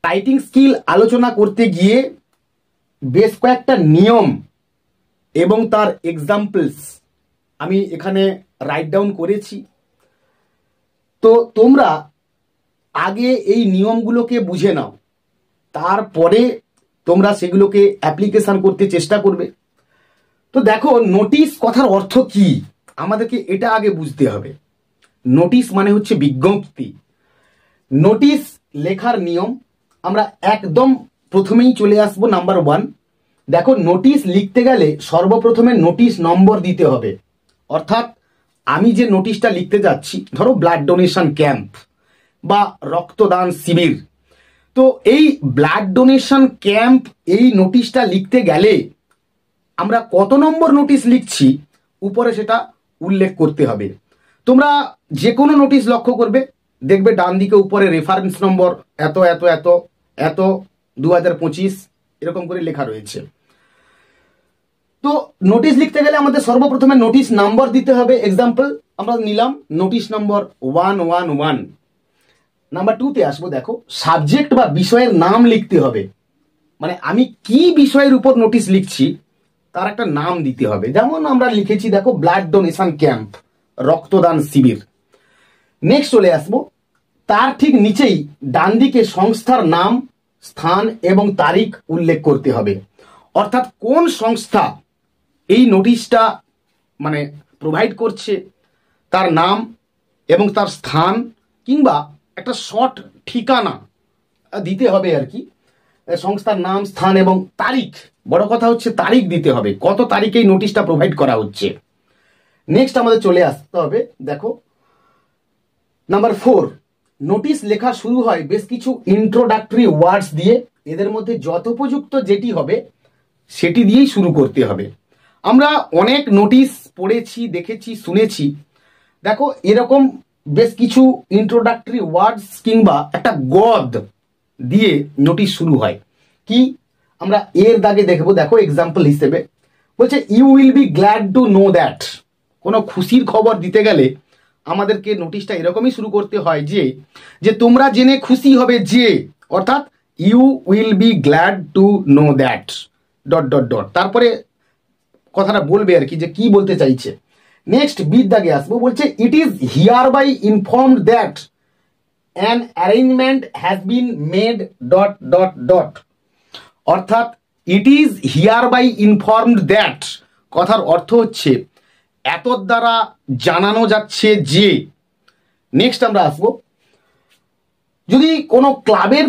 Writing skill আলোচনা করতে গিয়ে বেশ কয়েকটা নিয়ম এবং তার এক্সাম্পলস আমি এখানে রাইট ডাউন করেছি। তো তোমরা আগে এই নিয়মগুলোকে বুঝে নাও, তারপরে তোমরা সেগুলোকে অ্যাপ্লিকেশন করতে চেষ্টা করবে। তো দেখো, নোটিশ কথার অর্থ কি আমাদেরকে এটা আগে বুঝতে হবে। নোটিশ মানে হচ্ছে বিজ্ঞপ্তি। নোটিশ লেখার নিয়ম আমরা একদম প্রথমেই চলে আসবো নাম্বার 1। দেখো, নোটিশ লিখতে গেলে সর্বপ্রথমে নোটিশ নম্বর দিতে হবে। অর্থাৎ আমি যে নোটিশটা লিখতে যাচ্ছি, ধরো ব্লাড ডোনেশন ক্যাম্প বা রক্তদান শিবির, তো এই ব্লাড ডোনেশন ক্যাম্প এই নোটিশটা লিখতে গেলে আমরা কত নম্বর নোটিশ লিখছি উপরে সেটা উল্লেখ করতে হবে। তোমরা যে কোনো নোটিশ লক্ষ্য করবে, দেখবে ডান দিকে উপরে রেফারেন্স নম্বর এত এত এত এত 2025 এরকম করে লেখা রয়েছে। তো নোটিশ লিখতে গেলে আমাদের সর্বপ্রথমে নোটিশ নাম্বার দিতে হবে। এক্সাম্পল আমরা নিলাম নোটিশ নম্বর 111। নাম্বার 2তে আসবো। দেখো, সাবজেক্ট বা বিষয়ের নাম লিখতে হবে, মানে আমি কি বিষয়ের উপর নোটিশ লিখছি তার একটা নাম দিতে হবে। যেমন আমরা লিখেছি, দেখো, ব্লাড ডোনেশন ক্যাম্প, রক্তদান শিবির। নেক্সট চলে আসবো, তার ঠিক নিচেই ডান দিকে সংস্থার নাম, স্থান এবং তারিখ উল্লেখ করতে হবে। অর্থাৎ কোন সংস্থা এই নোটিশটা মানে প্রোভাইড করছে, তার নাম এবং তার স্থান, কিংবা একটা শর্ট ঠিকানা দিতে হবে আর কি। সংস্থার নাম, স্থান এবং তারিখ, বড় কথা হচ্ছে তারিখ দিতে হবে, কত তারিখে এই নোটিশটা প্রোভাইড করা হচ্ছে। নেক্সট আমাদের চলে আসতে হবে, দেখো, নাম্বার 4। নোটিশ লেখা শুরু হয় বেশ কিছু ইন্ট্রোডাক্টরি ওয়ার্ডস দিয়ে। এদের মধ্যে যথোপযুক্ত যেটি হবে সেটি দিয়েই শুরু করতে হবে। আমরা অনেক নোটিশ পড়েছি, দেখেছি, শুনেছি। দেখো, এরকম বেশ কিছু ইন্ট্রোডাক্টরি ওয়ার্ডস কিংবা একটা গদ দিয়ে নোটিশ শুরু হয়। কি আমরা এর দাগে দেখবো। দেখো, এক্সাম্পল হিসেবে বলছে, you will be glad to know that. কোনো খুশির খবর দিতে গেলে আমাদেরকে নোটিশটা এরকমই শুরু করতে হয় যে তোমরা জেনে খুশি হবে যে, অর্থাৎ you will be glad to know that dot dot dot, তারপরে কথাটা বলবে আর কি যে কি বলতে চাইছে। নেক্সট বির দাগে আসবো, বলছে, it is hereby informed that an arrangement has been made dot dot dot. অর্থাৎ it is hereby informed that কথার অর্থ হচ্ছে এত দ্বারা জানানো যাচ্ছে যে। নেক্সট আমরা আসবো, যদি কোনো ক্লাবের